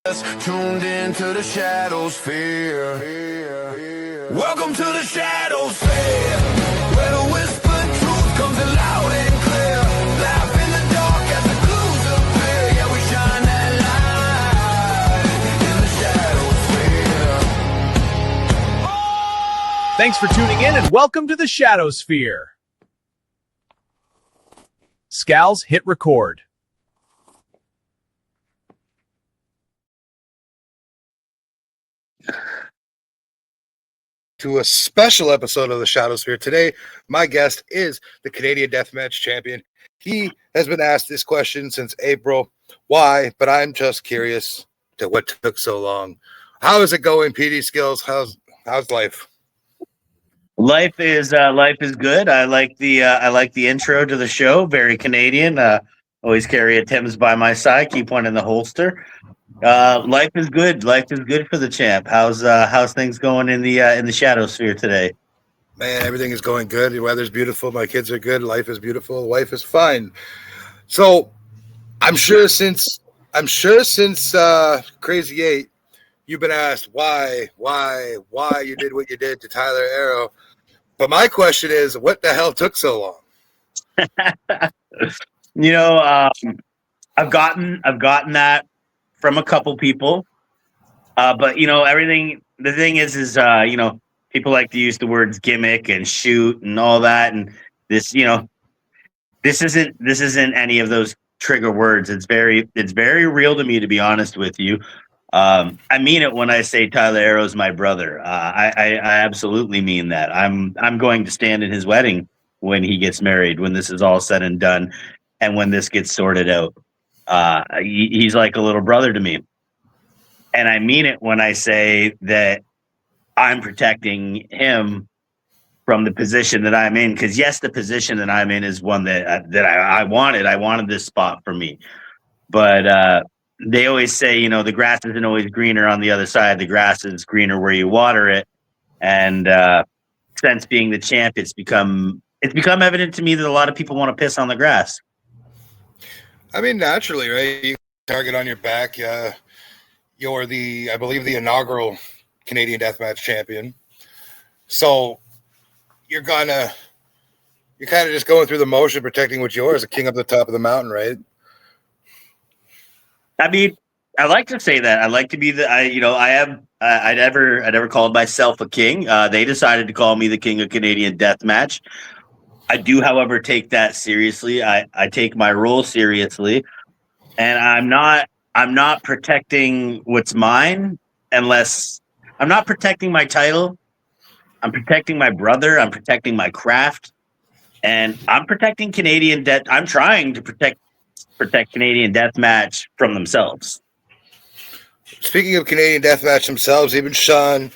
Tuned into the Shadowsphere. Welcome to the Shadowsphere, where the whispered truth comes in loud and clear. Laugh in the dark as the clues appear. Yeah, we shine that light in the Shadowsphere. Thanks for tuning in and welcome to the Shadowsphere. Skillz, hit record. To a special episode of the Shadowsphere. Today, my guest is the Canadian Deathmatch champion. He has been asked this question since April. Why? But I'm just curious to what took so long. How is it going, PD Skillz? How's life? Life is good. I like the intro to the show. Very Canadian. Always carry a Tim's by my side. Keep one in the holster. Life is good. Life is good for the champ. How's things going in the Shadowsphere today? Man, everything is going good. The weather's beautiful. My kids are good. Life is beautiful. Life is fine. So, I'm sure since Crazy 8, you've been asked why you did what you did to Tyler Arrow. But my question is, what the hell took so long? I've gotten that from a couple people, but everything. The thing is, people like to use the words gimmick and shoot and all that, and this isn't any of those trigger words. It's very real to me, to be honest with you. I mean it when I say Tyler Arrow's my brother. I absolutely mean that. I'm going to stand in his wedding when he gets married, when this is all said and done, and when this gets sorted out. He's like a little brother to me. And I mean it when I say that I'm protecting him from the position that I'm in. Because, yes, the position that I'm in is one that I wanted. I wanted this spot for me. But they always say, the grass isn't always greener on the other side. The grass is greener where you water it. And since being the champ, it's become evident to me that a lot of people want to piss on the grass. I mean, naturally, right? You target on your back. You're I believe, the inaugural Canadian Deathmatch champion. So you're kind of just going through the motion, protecting what's yours, a king up the top of the mountain, right? I mean, I like to say that. I like to be I never called myself a king. They decided to call me the king of Canadian Deathmatch. I do, however, take that seriously. I take my role seriously, and I'm not protecting what's mine unless I'm not protecting my title. I'm protecting my brother. I'm protecting my craft, and I'm protecting Canadian Death. I'm trying to protect Canadian Deathmatch from themselves. Speaking of Canadian Deathmatch themselves, even Sean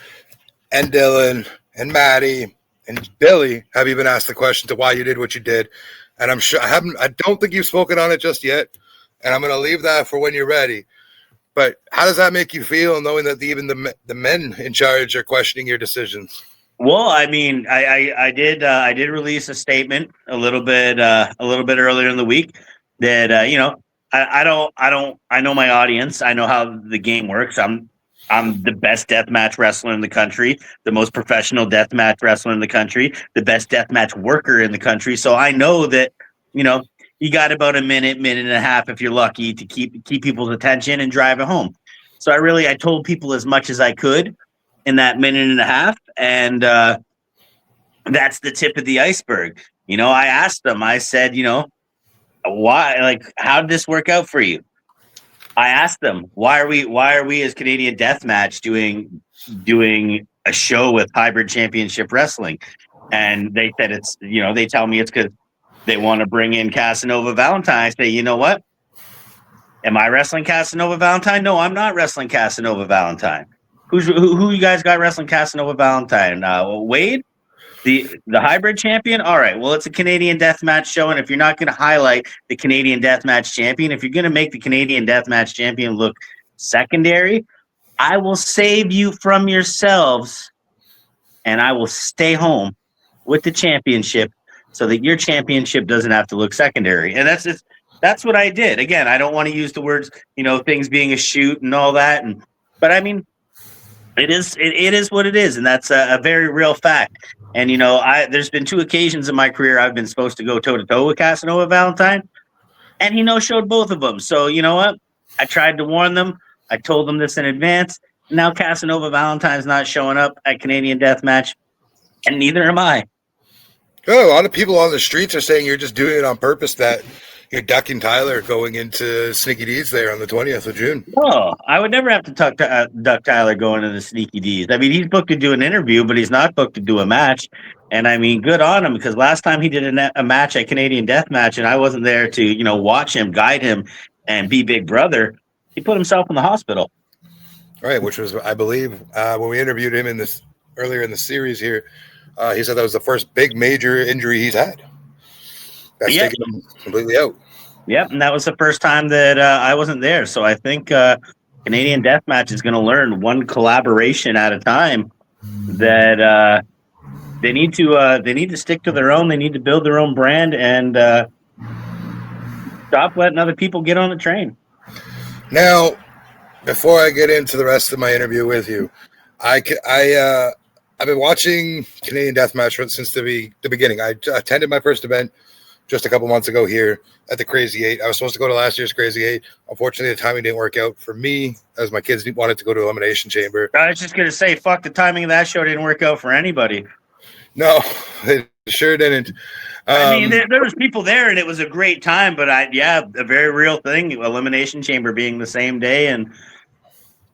and Dylan and Maddie and Billy have even asked the question to why you did what you did. And I'm sure I don't think you've spoken on it just yet. And I'm going to leave that for when you're ready. But how does that make you feel, knowing that even the men in charge are questioning your decisions? Well, I mean, I did release a statement a little bit earlier in the week that I know my audience. I know how the game works. I'm the best deathmatch wrestler in the country, the most professional deathmatch wrestler in the country, the best deathmatch worker in the country. So I know that, you got about a minute and a half, if you're lucky, to keep people's attention and drive it home. So I told people as much as I could in that minute and a half. And that's the tip of the iceberg. I asked them, I said, why, how did this work out for you? I asked them, why are we as Canadian Deathmatch doing a show with Hybrid Championship Wrestling? And they said they tell me it's because they want to bring in Casanova Valentine. I say, you know what? Am I wrestling Casanova Valentine? No, I'm not wrestling Casanova Valentine. Who you guys got wrestling Casanova Valentine? Wade? The hybrid champion? All right. Well, it's a Canadian Deathmatch show, and if you're not going to highlight the Canadian Deathmatch champion, if you're going to make the Canadian Deathmatch champion look secondary, I will save you from yourselves, and I will stay home with the championship so that your championship doesn't have to look secondary. And that's just That's what I did. Again, I don't want to use the words, things being a shoot and all that. But I mean, it is what it is. And that's a very real fact. And, there's been 2 occasions in my career I've been supposed to go toe to toe with Casanova Valentine, and he no-showed both of them. So you know what? I tried to warn them. I told them this in advance. Now Casanova Valentine's not showing up at Canadian Deathmatch, and neither am I. Oh, a lot of people on the streets are saying you're just doing it on purpose, that you're ducking Tyler going into Sneaky D's there on the 20th of June. Oh, I would never have to duck Tyler going to the Sneaky D's. I mean, he's booked to do an interview, but he's not booked to do a match. And I mean, good on him, because last time he did a match at Canadian Deathmatch and I wasn't there to, watch him, guide him, and be big brother, he put himself in the hospital. Right, which was, I believe, when we interviewed him earlier in the series here, he said that was the first big major injury he's had. That's taken him completely out. Yep, and that was the first time that I wasn't there. So I think Canadian Deathmatch is going to learn one collaboration at a time that they need to stick to their own. They need to build their own brand and stop letting other people get on the train. Now, before I get into the rest of my interview with you, I've been watching Canadian Deathmatch since the beginning. I attended my first event just a couple months ago here at the Crazy 8. I was supposed to go to last year's Crazy 8. Unfortunately, the timing didn't work out for me, as my kids wanted to go to Elimination Chamber. I was just going to say, fuck, the timing of that show didn't work out for anybody. No, it sure didn't. I mean, there was people there, and it was a great time, but a very real thing, Elimination Chamber being the same day, and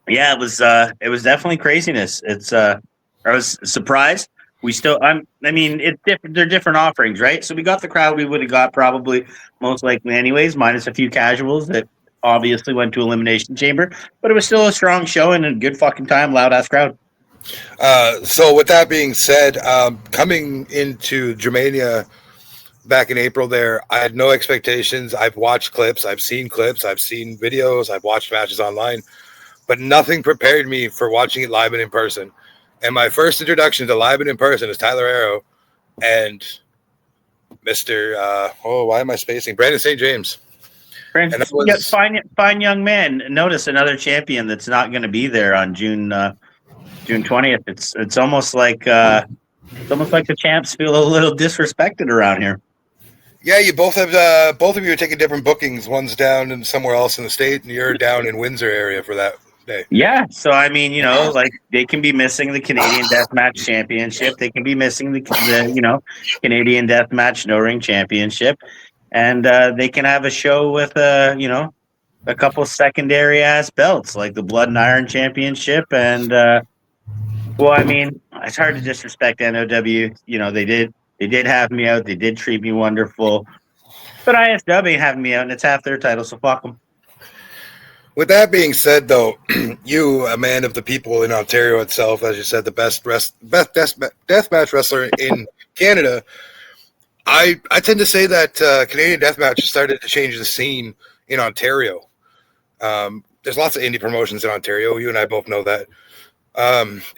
yeah, it was definitely craziness. I was surprised. It's different. They're different offerings, right? So we got the crowd we would have got probably most likely anyways, minus a few casuals that obviously went to Elimination Chamber, but it was still a strong show and a good fucking time, loud ass crowd. So with that being said, coming into Germania back in April there, I had no expectations. I've watched clips, I've seen videos, I've watched matches online, but nothing prepared me for watching it live and in person. And my first introduction to live and in person is Tyler Arrow and Mr. Why am I spacing? Brandon St. James. Brandon, fine young man. Notice another champion that's not going to be there on June 20th. It's almost like the champs feel a little disrespected around here. Yeah, you both of you are taking different bookings. One's down in somewhere else in the state, and you're down in Windsor area for that day. Yeah, so I mean, like they can be missing the Canadian Deathmatch Championship. They can be missing the Canadian Deathmatch No Ring Championship, and they can have a show with a couple secondary ass belts like the Blood and Iron Championship and. Well, I mean, it's hard to disrespect NOW. They did have me out. They did treat me wonderful. But ISW ain't having me out, and it's half their title, so fuck them. With that being said, though, you, a man of the people in Ontario itself, as you said, the best deathmatch wrestler in Canada, I tend to say that Canadian Deathmatch started to change the scene in Ontario. There's lots of indie promotions in Ontario. You and I both know that.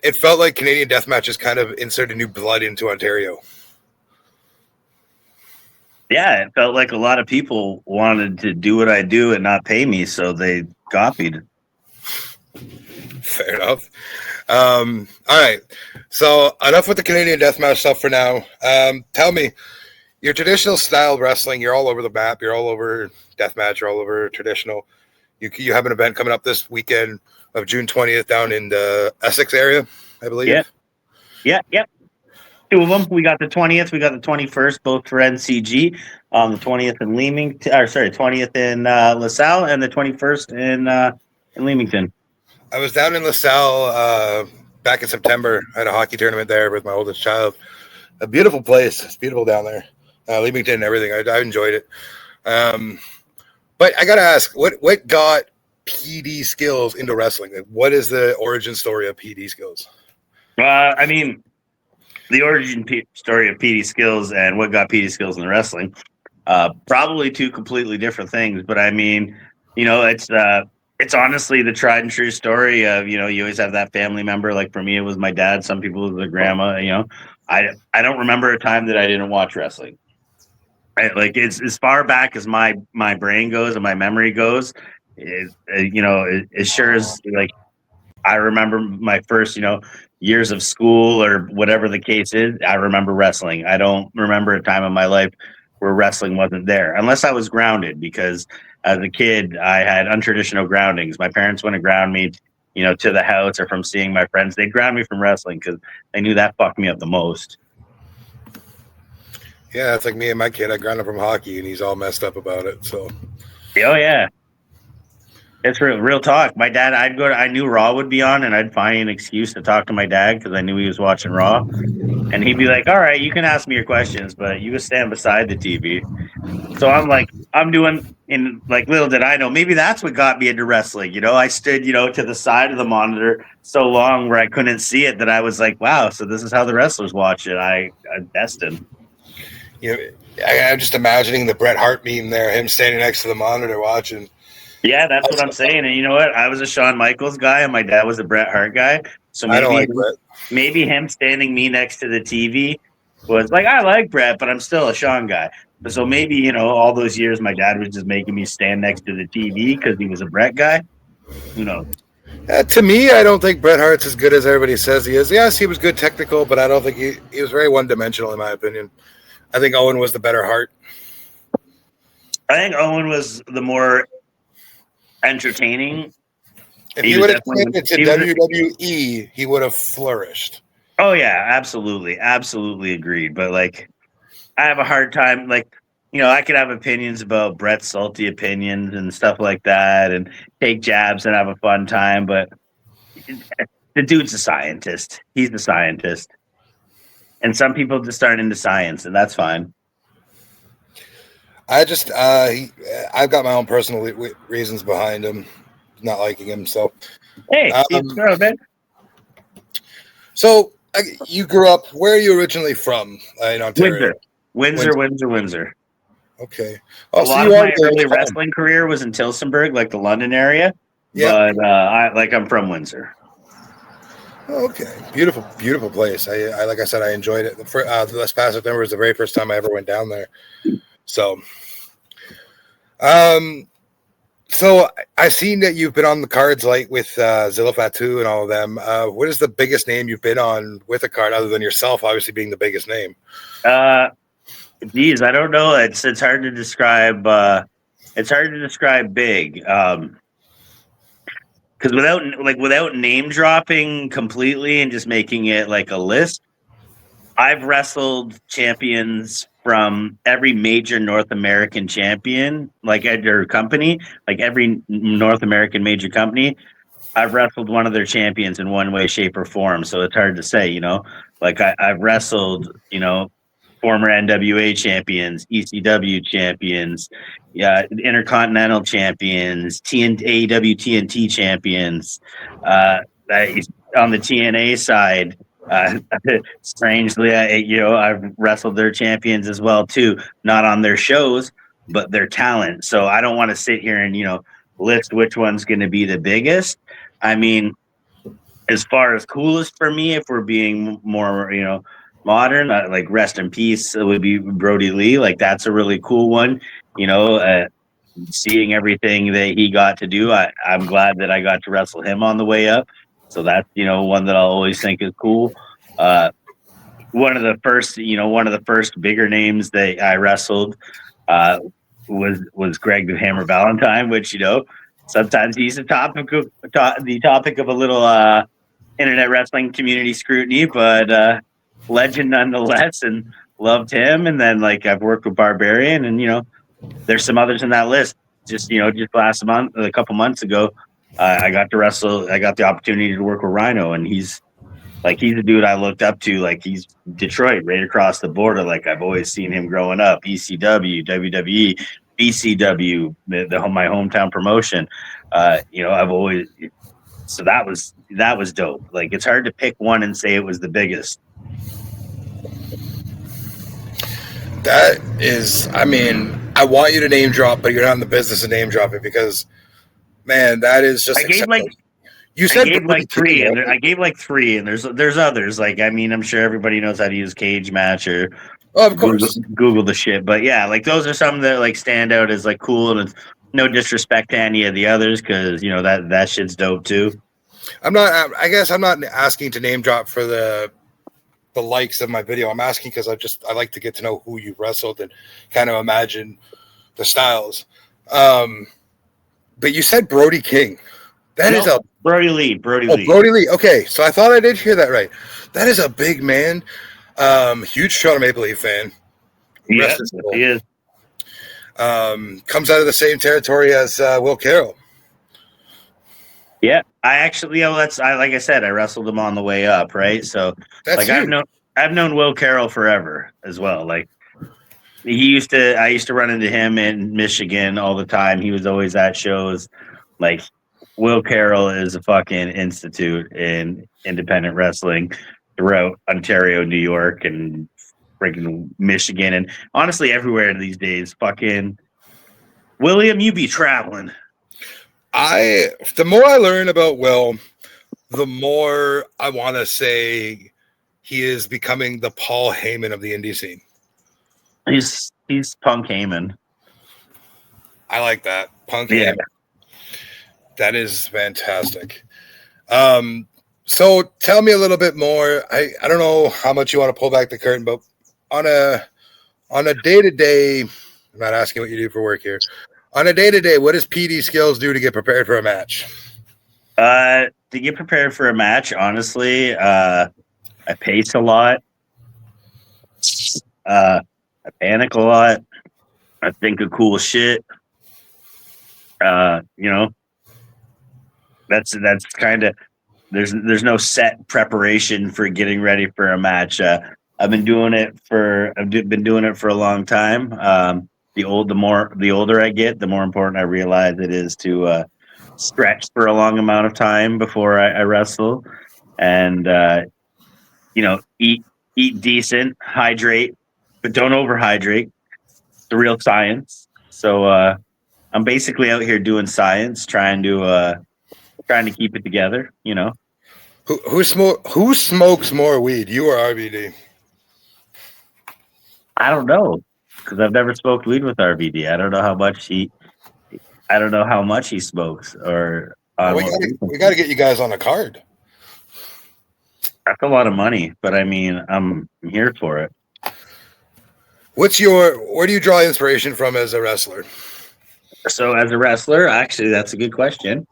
It felt like Canadian Deathmatch has kind of inserted new blood into Ontario. Yeah, it felt like a lot of people wanted to do what I do and not pay me, so they copied. Fair enough. All right. So enough with the Canadian Deathmatch stuff for now. Tell me, your traditional style wrestling, you're all over the map. You're all over Deathmatch. You're all over traditional. You have an event coming up this weekend of June 20th down in the Essex area, I believe. Yeah. 2 of them. We got the 20th. We got the 21st, both for NCG. The 20th in 20th in LaSalle, and the 21st in Leamington. I was down in LaSalle back in September. I had a hockey tournament there with my oldest child. A beautiful place. It's beautiful down there. Leamington and everything. I enjoyed it. But I got to ask, what got PD Skillz into wrestling? What is the origin story of PD Skillz? I mean, the origin story of PD Skillz and what got PD Skillz into wrestling, probably 2 completely different things. But I mean, it's honestly the tried and true story of, you always have that family member. Like for me, it was my dad. Some people it was their grandma. I don't remember a time that I didn't watch wrestling. Like it's as far back as my brain goes and my memory goes. It sure as like I remember my first, years of school or whatever the case is. I remember wrestling. I don't remember a time in my life where wrestling wasn't there, unless I was grounded. Because as a kid, I had untraditional groundings. My parents wouldn't ground me, to the house or from seeing my friends. They'd ground me from wrestling because they knew that fucked me up the most. Yeah, it's like me and my kid. I ground him from hockey, and he's all messed up about it. So, Oh yeah, it's real talk. My dad, I knew Raw would be on, and I'd find an excuse to talk to my dad because I knew he was watching Raw, and he'd be like, "All right, you can ask me your questions, but you can stand beside the TV." So I'm doing, and like little did I know, maybe that's what got me into wrestling. I stood, to the side of the monitor so long where I couldn't see it that I was like, "Wow, so this is how the wrestlers watch it." I'm destined. I'm just imagining the Bret Hart meme there, him standing next to the monitor watching. Yeah, that's what I'm saying. And you know what? I was a Shawn Michaels guy, and my dad was a Bret Hart guy. So I don't like Bret. Maybe him standing me next to the TV was like, I like Bret, but I'm still a Shawn guy. So maybe, all those years my dad was just making me stand next to the TV because he was a Bret guy. Who knows? To me, I don't think Bret Hart's as good as everybody says he is. Yes, he was good technical, but I don't think he was very one-dimensional in my opinion. I think Owen was the better Hart. I think Owen was the more entertaining. If he would have taken it to WWE, he would have flourished. Oh yeah, absolutely agreed. But like, I have a hard time. Like, I could have opinions about Bret's salty opinions and stuff like that, and take jabs and have a fun time. But the dude's a scientist. He's the scientist, and some people just aren't into science, and that's fine. I've got my own personal reasons behind him not liking him. So, hey, man. So you grew up. Where are you originally from? In Ontario. Windsor. Okay. A lot of my early wrestling career was in Tillsonburg, like the London area. Yeah. But I'm from Windsor. Okay, beautiful place. I like I said, I enjoyed it. This past September was the very first time I ever went down there. So, so I've seen that you've been on the cards like with Zilla Fatu and all of them. What is the biggest name you've been on with a card other than yourself, obviously being the biggest name? Geez, I don't know. It's hard to describe. It's hard to describe big. Because without name dropping completely and just making it like a list, I've wrestled champions from every major North American champion, like at their company, like every North American major company. I've wrestled one of their champions in one way, shape, or form. So it's hard to say, like I've wrestled, former NWA champions, ECW champions, Intercontinental champions, AEW TNT champions. On the TNA side, strangely, I've wrestled their champions as well too. Not on their shows, but their talent. So I don't want to sit here and list which one's going to be the biggest. I mean, as far as coolest for me, if we're being more modern, like rest in peace, it would be Brody Lee. Like that's a really cool one. Seeing everything that he got to do, I'm glad that I got to wrestle him on the way up. So that's one that I'll always think is cool. One of the first bigger names that I wrestled was Greg the Hammer Valentine, which sometimes he's the topic of a little internet wrestling community scrutiny, but legend nonetheless, and loved him. And then I've worked with Barbarian, and there's some others in that list. Just last month, a couple months ago, I got to wrestle. I got the opportunity to work with Rhino, and he's a dude I looked up to. Like he's Detroit, right across the border. Like I've always seen him growing up. ECW, WWE, BCW, my hometown promotion. I've always. So that was dope. Like it's hard to pick one and say it was the biggest. That is, I mean, I want you to name drop, but you're not in the business of name dropping because, man, that is just. I gave three, and I gave 3, and there's others. I'm sure everybody knows how to use Cage Match or Oh, of course. Google the shit. But yeah, like those are some that like stand out as like cool, and it's no disrespect to any of the others because you know that shit's dope too. I guess I'm not asking to name drop for the likes of my video. I'm asking because I like to get to know who you wrestled and kind of imagine the styles. But you said Brody King. That is a Brody Lee. Brody Lee. Okay, so I thought I did hear that right. That is a big man. Huge Toronto Maple Leaf fan. Yeah, he is. Comes out of the same territory as Will Carroll. Yeah, I actually, like I said, I wrestled him on the way up, right? So, That's like, huge. I've known Will Carroll forever as well. Like, I used to run into him in Michigan all the time. He was always at shows. Like, Will Carroll is a fucking institute in independent wrestling throughout Ontario, New York, and freaking Michigan, and honestly everywhere these days. Fucking William, you be traveling. The more I learn about Will, the more I want to say he is becoming the Paul Heyman of the indie scene. He's Punk Heyman. I like that. Punk Yeah. Heyman. That is fantastic. So tell me a little bit more. I don't know how much you want to pull back the curtain, but on a day-to-day, I'm not asking what you do for work here. On a day-to-day, what does PD Skillz do to get prepared for a match? To get prepared for a match, honestly, I pace a lot. I panic a lot. I think of cool shit. You know, that's kind of there's no set preparation for getting ready for a match. I've been doing it for a long time. The older I get, the more important I realize it is to stretch for a long amount of time before I wrestle, and you know, eat decent, hydrate, but don't overhydrate. The real science. So I'm basically out here doing science, trying to keep it together. You know, Who smokes more weed, you or RVD? I don't know because I've never smoked weed with RVD. I don't know how much he smokes or. We got to get you guys on a card. That's a lot of money, but I mean, I'm here for it. Where do you draw inspiration from as a wrestler? So as a wrestler, actually, that's a good question.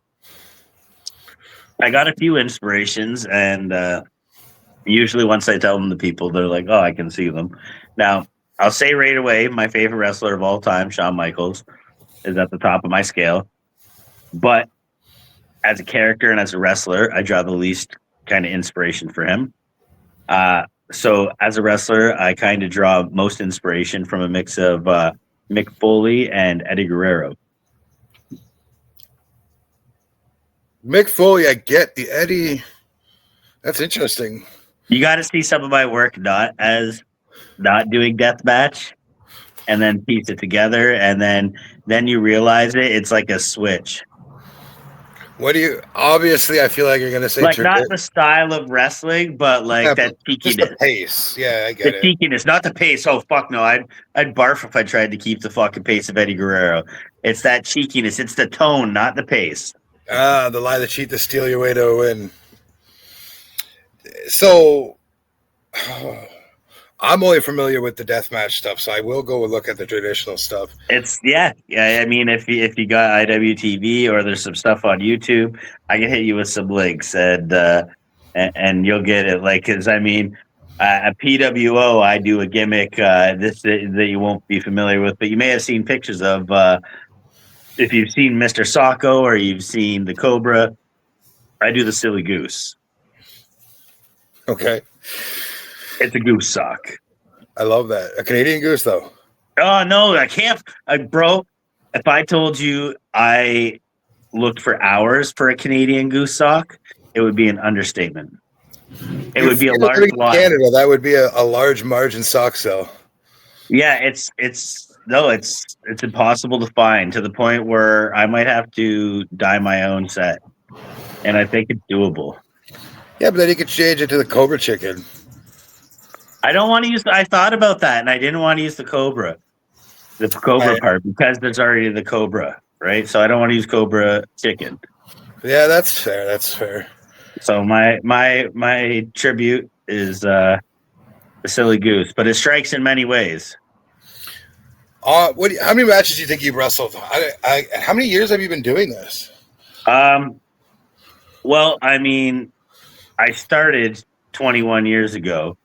I got a few inspirations, and usually once I tell them to people, they're like, oh, I can see them. Now, I'll say right away, my favorite wrestler of all time, Shawn Michaels, is at the top of my scale. But as a character and as a wrestler, I draw the least kind of inspiration for him. So as a wrestler, I kind of draw most inspiration from a mix of Mick Foley and Eddie Guerrero. Mick Foley, I get the Eddie. That's interesting. You got to see some of my work not doing deathmatch, and then piece it together, and then you realize it's like a switch. Obviously, I feel like you're going to say like not the style of wrestling, but like that cheekiness. Just the pace. Yeah, I get it. The cheekiness, not the pace. Oh, fuck no. I'd barf if I tried to keep the fucking pace of Eddie Guerrero. It's that cheekiness. It's the tone, not the pace. The lie, the cheat, the steal your way to a win. So, I'm only familiar with the deathmatch stuff, so I will go and look at the traditional stuff. It's yeah. I mean, if you got IWTV or there's some stuff on YouTube, I can hit you with some links and you'll get it. Like, because I mean, at PWO, I do a gimmick that you won't be familiar with, but you may have seen pictures of. If you've seen Mr. Socko or you've seen the Cobra, I do the silly goose. Okay. It's a goose sock. I love that. A Canadian goose, though. Oh, no, I can't. Bro, if I told you I looked for hours for a Canadian goose sock, it would be an understatement. It would be a large lot. Canada, that would be a large margin sock sell. Yeah, it's impossible to find, to the point where I might have to dye my own set. And I think it's doable. Yeah, but then you could change it to the Cobra chicken. I don't want to use. I thought about that, and I didn't want to use the cobra Right. part because there's already the cobra, right? So I don't want to use cobra chicken. Yeah, that's fair. That's fair. So my tribute is the silly goose, but it strikes in many ways. How many matches do you think you've wrestled? How many years have you been doing this? Well, I mean, I started 21 years ago,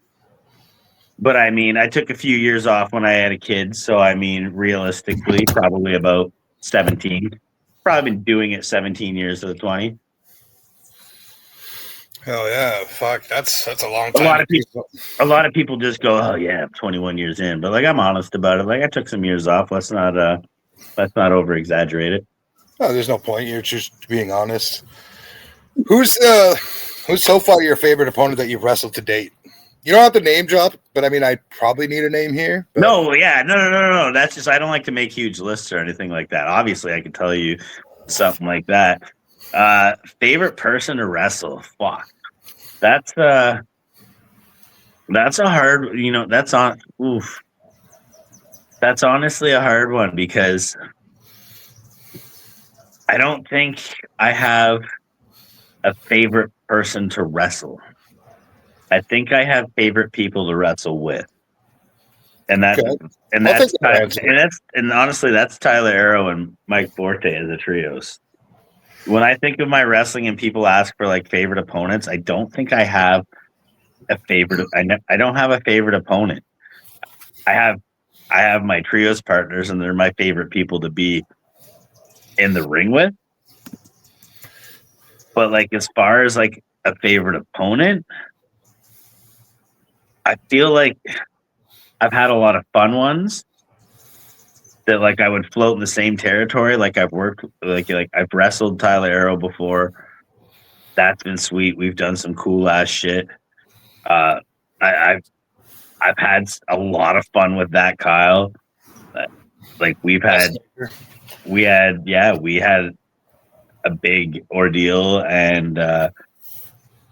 but I mean, I took a few years off when I had a kid. So, I mean, realistically, probably about 17. Probably been doing it 17 years of the 20. Hell yeah, fuck, that's a long A time. lot of people just go, "Oh yeah, I'm 21 years in," but like I'm honest about it. Like I took some years off. Let's not over exaggerate it. No, there's no point. You're just being honest. Who's so far your favorite opponent that you've wrestled to date? You don't have to name drop, but I mean, I probably need a name here. But... No. That's just I don't like to make huge lists or anything like that. Obviously, I could tell you something like that. Favorite person to wrestle? Fuck. That's a hard. That's honestly a hard one because I don't think I have a favorite person to wrestle. I think I have favorite people to wrestle with, and honestly, that's Tyler Arrow and Mike Forte as a trios. When I think of my wrestling and people ask for like favorite opponents, I don't think I have a favorite. I don't have a favorite opponent. I have my trios partners, and they're my favorite people to be in the ring with. But like as far as like a favorite opponent, I feel like I've had a lot of fun ones that like I would float in the same territory. Like I've worked like I've wrestled Tyler Arrow before. That's been sweet. We've done some cool ass shit. I've had a lot of fun with that, Kyle. Like we had a big ordeal, and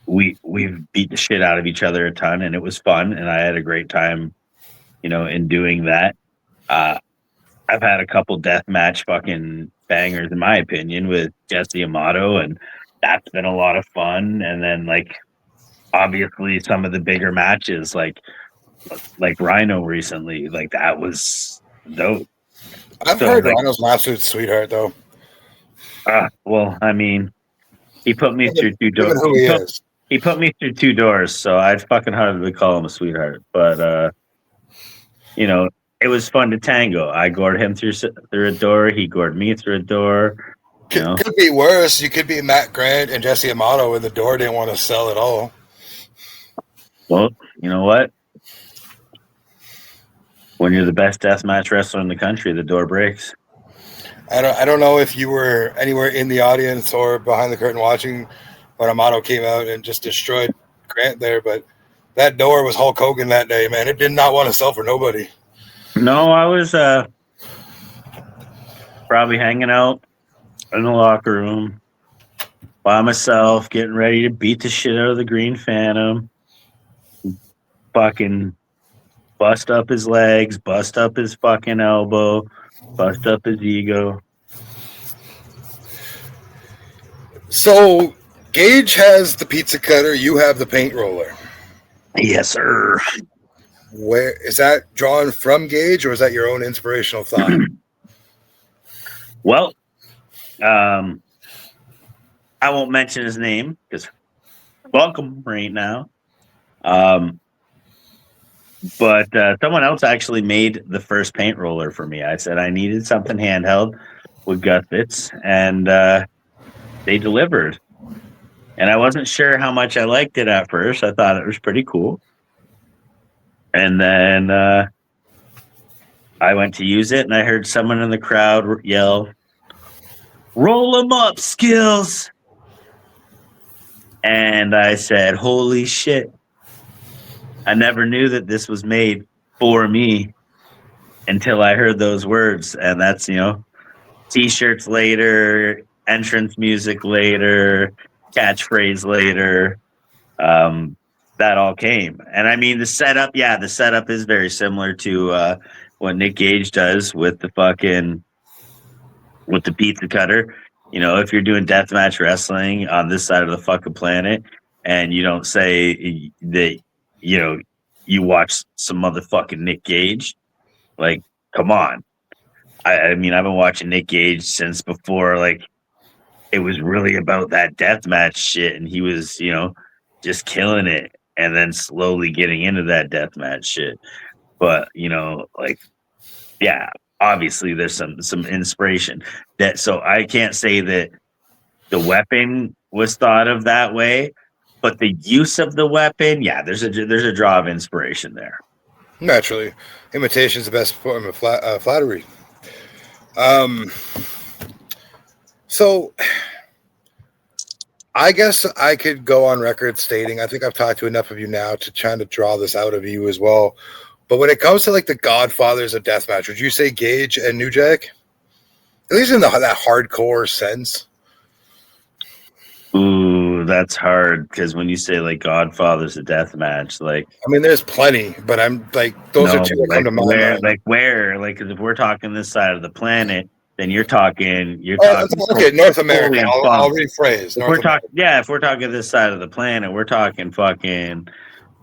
we've beat the shit out of each other a ton, and it was fun, and I had a great time, in doing that. I've had a couple deathmatch fucking bangers, in my opinion, with Jesse Amato, and that's been a lot of fun. And then, like, obviously, some of the bigger matches, like Rhino recently, like that was dope. I've heard Rhino's lawsuit, sweetheart, though. Well, I mean, he put me through two doors. He put me through two doors, so I'd fucking hardly call him a sweetheart. But it was fun to tango. I gored him through a door. He gored me through a door. Could be worse. You could be Matt Grant and Jesse Amato, and the door didn't want to sell at all. Well, you know what? When you're the best deathmatch wrestler in the country, the door breaks. I don't know if you were anywhere in the audience or behind the curtain watching when Amato came out and just destroyed Grant there, but that door was Hulk Hogan that day, man. It did not want to sell for nobody. No, I was probably hanging out in the locker room by myself, getting ready to beat the shit out of the Green Phantom. Fucking bust up his legs, bust up his fucking elbow, bust up his ego. So Gage has the pizza cutter, you have the paint roller. Yes, sir. Where is that drawn from Gage, or is that your own inspirational thought? Well, I won't mention his name because welcome right now. But someone else actually made the first paint roller for me. I said I needed something handheld with gut fits, and they delivered. And I wasn't sure how much I liked it at first. I thought it was pretty cool. And then I went to use it, and I heard someone in the crowd yell, "Roll them up, Skillz!" And I said, holy shit. I never knew that this was made for me until I heard those words. And that's, T-shirts later, entrance music later, catchphrase later. that all came. And I mean, the setup is very similar to what Nick Gage does with the pizza cutter. If you're doing deathmatch wrestling on this side of the fucking planet and you don't say that, you watch some motherfucking Nick Gage, like, come on. I mean, I've been watching Nick Gage since before, like, it was really about that deathmatch shit, and he was, just killing it, and then slowly getting into that deathmatch shit. But like, yeah, obviously there's some inspiration so I can't say that the weapon was thought of that way, but the use of the weapon, yeah, there's a draw of inspiration there. Naturally, imitation is the best form of flattery. So I guess I could go on record stating, I think I've talked to enough of you now to try to draw this out of you as well. But when it comes to like the godfathers of deathmatch, would you say Gage and New Jack? At least in that hardcore sense. Ooh, that's hard because when you say like godfathers of deathmatch, like, I mean, there's plenty, but I'm like, those are two that come to my mind. Like, if we're talking this side of the planet, then you're talking. Okay, North America. I'll rephrase. If we're talking this side of the planet, we're talking fucking,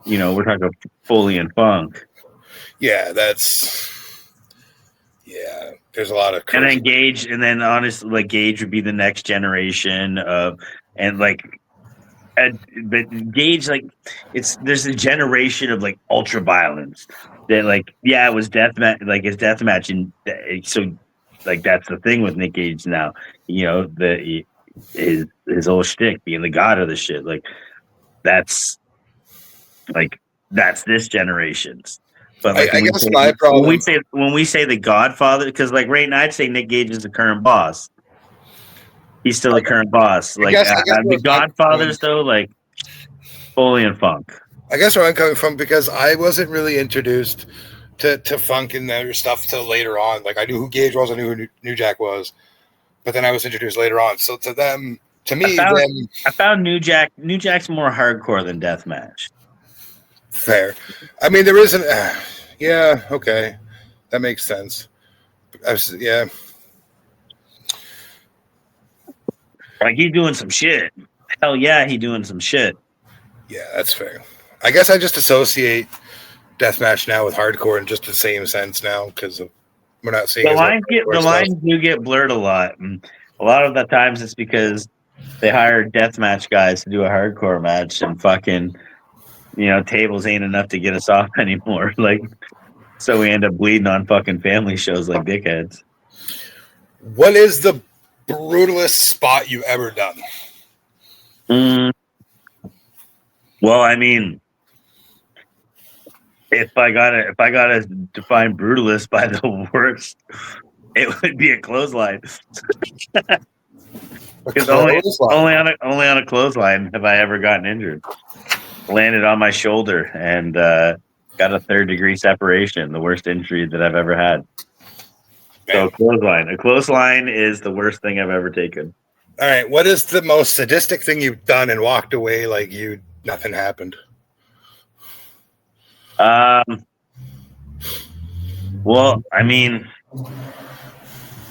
we're talking Foley and Funk. Yeah, there's a lot of and then Gage, and then honestly, like Gage would be the next generation of, and like, but Gage, like, there's a generation of like ultra violence that, like, yeah, it was deathmatch, like it's deathmatch, and so like that's the thing with Nick Gage now, his whole shtick being the god of the shit, like that's this generation's. But like, I guess my problem when we say the Godfather, because like right now I'd say Nick Gage is the current boss. He's still the current boss. Like, I guess the Godfathers though, like Foley and Funk. I guess where I'm coming from, because I wasn't really introduced to Funk and their stuff till later on. Like, I knew who Gage was, I knew who New Jack was, but then I was introduced later on. So to me, I found New Jack. New Jack's more hardcore than deathmatch. Fair. I mean, there isn't. Yeah, okay, that makes sense. Yeah, like he's doing some shit. Hell yeah, he's doing some shit. Yeah, that's fair. I guess I just associate deathmatch now with hardcore in just the same sense now, because we're not seeing the lines do get blurred a lot, and a lot of the times it's because they hire deathmatch guys to do a hardcore match, and fucking, tables ain't enough to get us off anymore. Like, so we end up bleeding on fucking family shows like dickheads. What is the brutalest spot you've ever done? Well, I mean, if I gotta define brutalist by the worst, it would be a clothesline. Because only on a clothesline have I ever gotten injured. Landed on my shoulder and got a 3rd-degree separation, the worst injury that I've ever had. So a clothesline is the worst thing I've ever taken. All right, what is the most sadistic thing you've done and walked away like nothing happened? Well, I mean,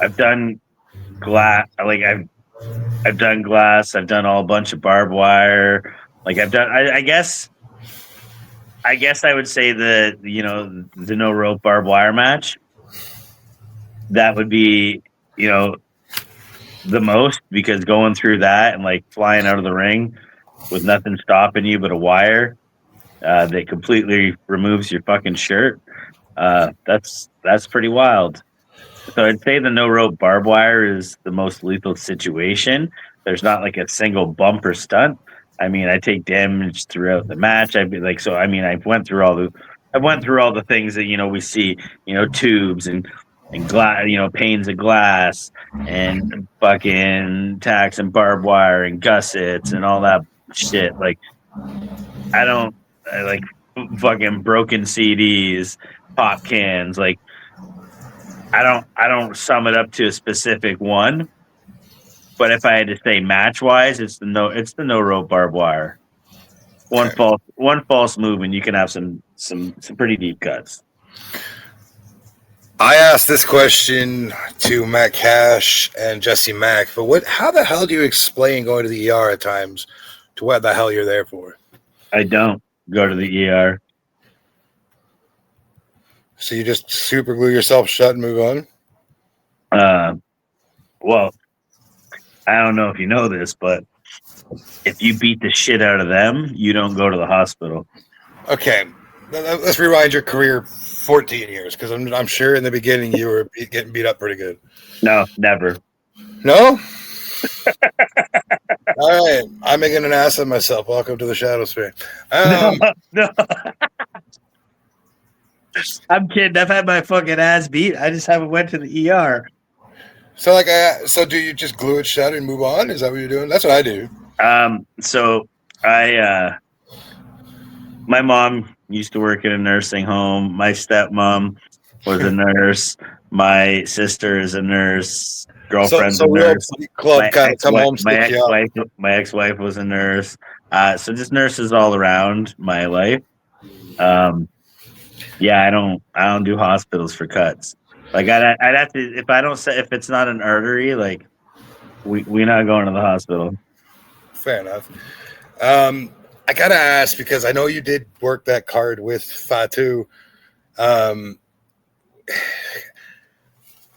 I've done glass. Like I've done glass. I've done a bunch of barbed wire. Like I've done. I guess I would say the no rope barbed wire match. That would be the most, because going through that and like flying out of the ring with nothing stopping you but a wire that completely removes your fucking shirt. That's pretty wild. So I'd say the no rope barbed wire is the most lethal situation. There's not like a single bump or stunt. I mean, I take damage throughout the match. I'd be like, so I mean, I went through all the things that we see, tubes and glass, panes of glass and fucking tacks and barbed wire and gussets and all that shit. Like, I like fucking broken CDs, pop cans. Like, I don't sum it up to a specific one. But if I had to say match wise, it's the no rope barbed wire. One false move, and you can have some pretty deep cuts. I asked this question to Matt Cash and Jesse Mack, but how the hell do you explain going to the ER at times to what the hell you're there for? I don't go to the ER. So you just super glue yourself shut and move on? Well, I don't know if you know this, but if you beat the shit out of them, you don't go to the hospital. Okay, let's rewind your career 14 years, because I'm sure in the beginning you were getting beat up pretty good. No, never. No? All right, I'm making an ass of myself. Welcome to the Shadowsphere. No. I'm kidding. I've had my fucking ass beat. I just haven't went to the ER. So so do you just glue it shut and move on? Is that what you're doing? That's what I do. So my mom used to work in a nursing home. My stepmom was a nurse. My sister is a nurse. Girlfriend's a nurse. Club kind of come home. My ex-wife was a nurse. So just nurses all around my life. Yeah, I don't do hospitals for cuts. Like I'd have to, if it's not an artery, like we're not going to the hospital. Fair enough. I gotta ask, because I know you did work that card with Fatu. I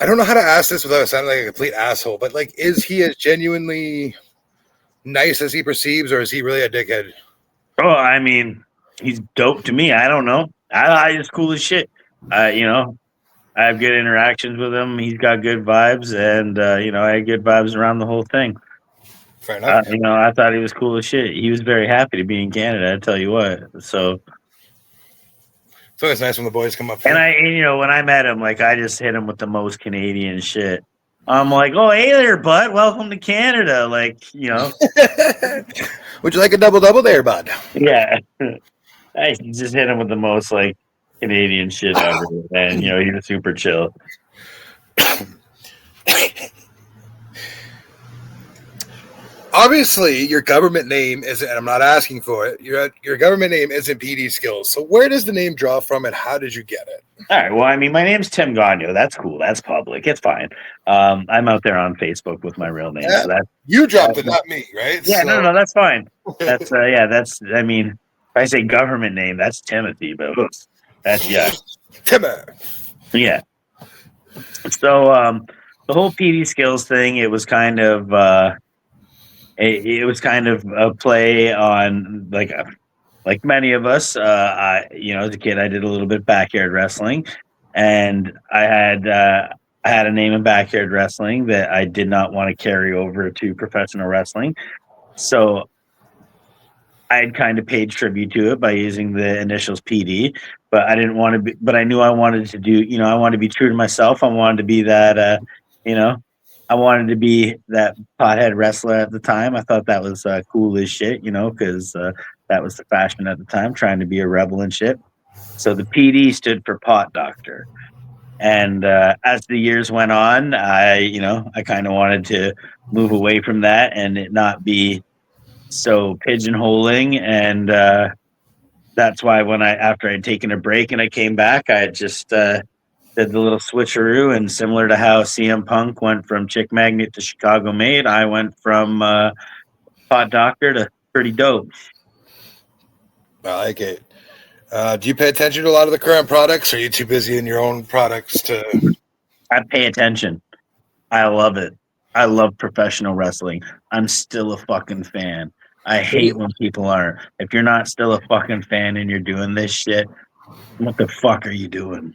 don't know how to ask this without sounding like a complete asshole, but like, is he as genuinely nice as he perceives, or is he really a dickhead? Oh, I mean, he's dope to me. I don't know. I just cool as shit. I have good interactions with him. He's got good vibes, and I had good vibes around the whole thing. Fair enough. I thought he was cool as shit. He was very happy to be in Canada. I tell you what. So it's always nice when the boys come up. And when I met him, like I just hit him with the most Canadian shit. I'm like, oh, hey there, bud. Welcome to Canada. Like, Would you like a double there, bud? Yeah. I just hit him with the most like Canadian shit ever, and he was super chill. Obviously, your government name isn't, and I'm not asking for it. Your government name isn't PD Skillz. So where does the name draw from, and how did you get it? All right. Well, I mean, my name's Tim Gagno. That's cool. That's public. It's fine. I'm out there on Facebook with my real name. Yeah, so that you dropped it, not me, right? Yeah. So. No. That's fine. That's That's. I mean, if I say government name, that's Timothy, but that's Timmy. Yeah. So the whole PD Skillz thing, it was kind of it was kind of a play on like many of us. As a kid, I did a little bit of backyard wrestling, and I had a name in backyard wrestling that I did not want to carry over to professional wrestling. So I had kind of paid tribute to it by using the initials PD, but I didn't want to be, but I knew I wanted to do, I wanted to be true to myself. I wanted to be that, I wanted to be that pothead wrestler at the time. I thought that was cool as shit, because that was the fashion at the time, trying to be a rebel and shit. So the PD stood for pot doctor. And as the years went on, I kind of wanted to move away from that and it not be so pigeonholing. And that's why after I'd taken a break and I came back, I just did the little switcheroo, and similar to how CM Punk went from Chick Magnet to Chicago Made, I went from pot doctor to pretty dope. I like it. Do you pay attention to a lot of the current products, or are you too busy in your own products to? I pay attention. I love it. I love professional wrestling. I'm still a fucking fan. I hate when people aren't. If you're not still a fucking fan and you're doing this shit, what the fuck are you doing?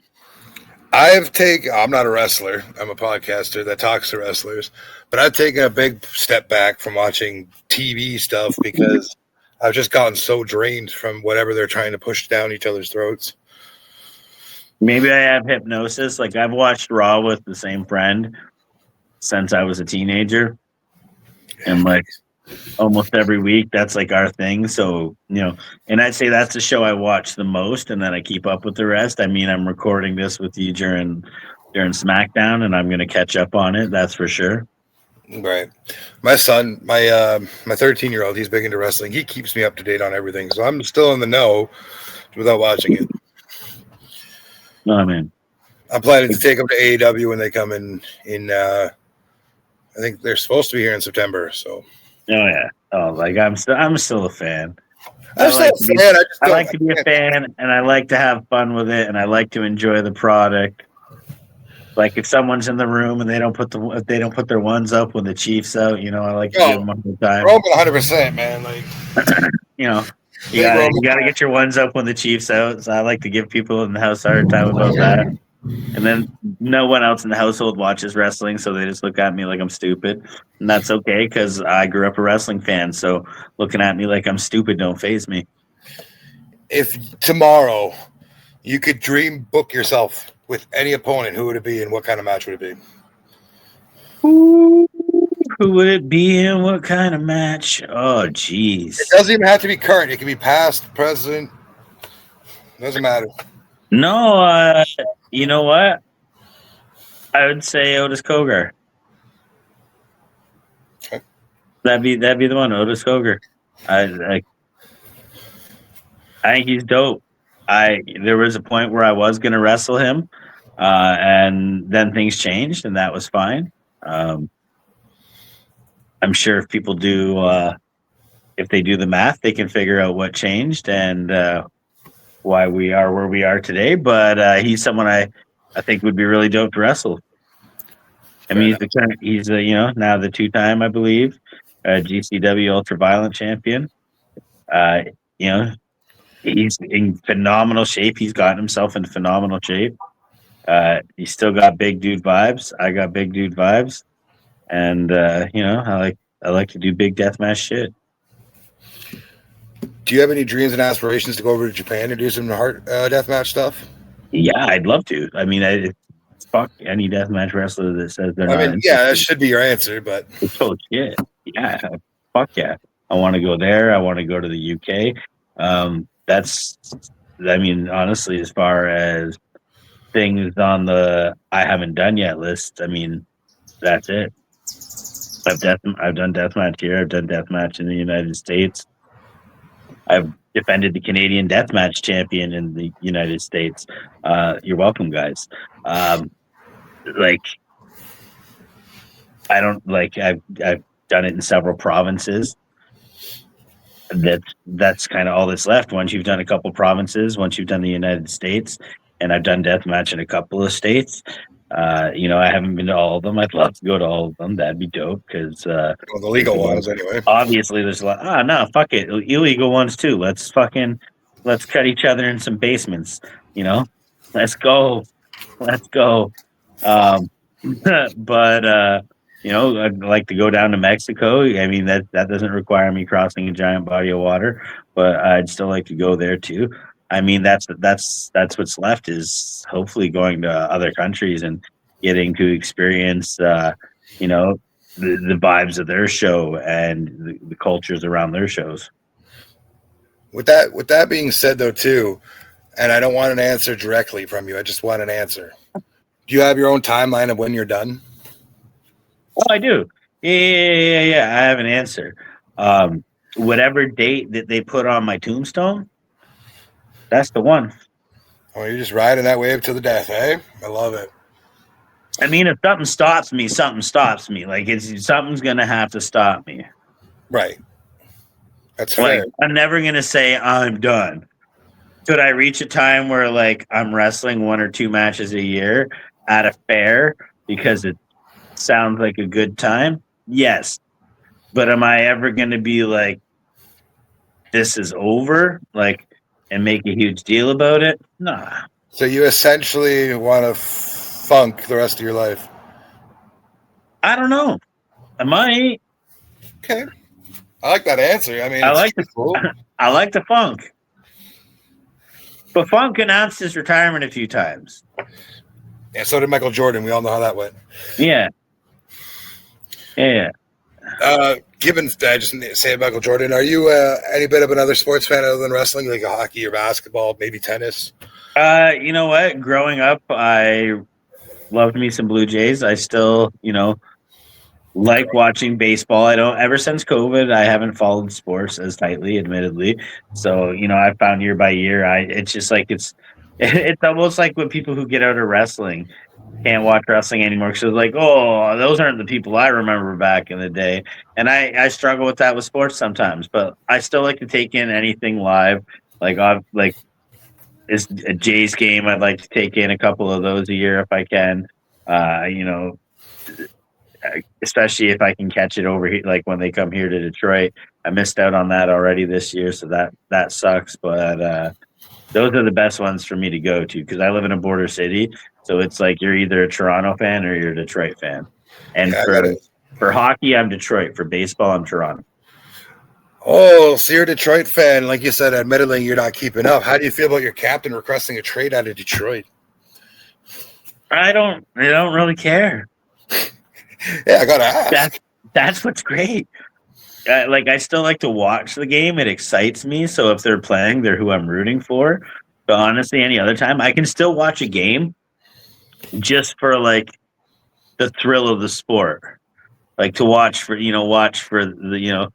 I'm not a wrestler. I'm a podcaster that talks to wrestlers, but I've taken a big step back from watching TV stuff because I've just gotten so drained from whatever they're trying to push down each other's throats. Maybe I have hypnosis. Like I've watched Raw with the same friend since I was a teenager, and like almost every week, that's like our thing. So, and I'd say that's the show I watch the most, and then I keep up with the rest. I mean, I'm recording this with you during SmackDown, and I'm going to catch up on it. That's for sure. Right. My son, my 13-year-old, he's big into wrestling. He keeps me up to date on everything, so I'm still in the know without watching it. No, I mean, I'm planning to take them to AEW when they come in. I think they're supposed to be here in September. So. oh yeah, like I'm still a fan. I'm still a fan. I like to be a fan, and I like to have fun with it, and I like to enjoy the product. Like if someone's in the room and they don't put their ones up when the Chiefs out, I like to give them a good time. Roman 100%, man. Like you gotta get your ones up when the Chiefs out. So I like to give people in the house a hard time about that. And then no one else in the household watches wrestling, so they just look at me like I'm stupid, and that's okay because I grew up a wrestling fan. So looking at me like I'm stupid don't faze me. If tomorrow you could dream book yourself with any opponent, who would it be and what kind of match would it be? Who would it be and what kind of match? Oh, jeez. It doesn't even have to be current. It can be past, present. Doesn't matter. No, you know what? I would say Otis Cogar. Okay. That'd be the one, Otis Cogar. I think he's dope. There was a point where I was going to wrestle him, and then things changed, and that was fine. I'm sure if people if they do the math, they can figure out what changed and why we are where we are today. But he's someone I think would be really dope to wrestle. I mean, he's now the 2-time, I believe, GCW Ultraviolent champion. He's in phenomenal shape. He's gotten himself in phenomenal shape. He's still got big dude vibes. I got big dude vibes, and I like to do big deathmatch shit. Do you have any dreams and aspirations to go over to Japan and do some hard deathmatch stuff? Yeah, I'd love to. I mean, fuck any deathmatch wrestler that says they're not. I mean, yeah, that should be your answer, but it's total shit. Yeah, fuck yeah. I want to go there. I want to go to the UK. Honestly, as far as things on the I haven't done yet list, I mean, that's it. I've done deathmatch here. I've done deathmatch in the United States. I've defended the Canadian deathmatch champion in the United States. You're welcome, guys. I've done it in several provinces. That's kind of all that's left. Once you've done a couple provinces, once you've done the United States, and I've done deathmatch in a couple of states. I haven't been to all of them. I'd love to go to all of them. That'd be dope because the legal ones anyway. Obviously, there's a lot. No, fuck it, illegal ones too. Let's cut each other in some basements. Let's go. But I'd like to go down to Mexico. I mean, that doesn't require me crossing a giant body of water, but I'd still like to go there too. I mean, that's what's left is hopefully going to other countries and getting to experience, the vibes of their show and the cultures around their shows. With that being said, though, too, and I don't want an answer directly from you. I just want an answer. Do you have your own timeline of when you're done? Oh, I do. Yeah. I have an answer. Whatever date that they put on my tombstone, that's the one. Oh, you're just riding that wave to the death, eh? I love it. I mean, if something stops me. Like something's gonna have to stop me. Right. That's fair. I'm never gonna say I'm done. Could I reach a time where I'm wrestling 1 or 2 matches a year at a fair because it sounds like a good time? Yes. But am I ever gonna be like, this is over? And make a huge deal about it? Nah. So you essentially want to funk the rest of your life? I don't know. I might. Okay. I like that answer. I mean, I like the funk. But Funk announced his retirement a few times. Yeah, so did Michael Jordan. We all know how that went. Yeah. Given I just say Michael Jordan, are you any bit of another sports fan other than wrestling, like hockey or basketball, maybe tennis? You know what? Growing up, I loved me some Blue Jays. I still, like watching baseball. I don't ever since COVID, I haven't followed sports as tightly, admittedly. So, I found year by year, it's just like it's almost like when people who get out of wrestling can't watch wrestling anymore because it's like, oh, those aren't the people I remember back in the day. And I struggle with that with sports sometimes, but I still like to take in anything live. Like it's a Jays game. I'd like to take in a couple of those a year if I can. Especially if I can catch it over here, like when they come here to Detroit. I missed out on that already this year, so that sucks. But those are the best ones for me to go to because I live in a border city. So it's like you're either a Toronto fan or you're a Detroit fan. And for hockey, I'm Detroit. For baseball, I'm Toronto. Oh, so you're a Detroit fan. Like you said, admittedly, you're not keeping up. How do you feel about your captain requesting a trade out of Detroit? I don't really care. Yeah, I got to ask. That's what's great. I still like to watch the game. It excites me. So if they're playing, they're who I'm rooting for. But honestly, any other time, I can still watch a game just for like the thrill of the sport. Like to watch for the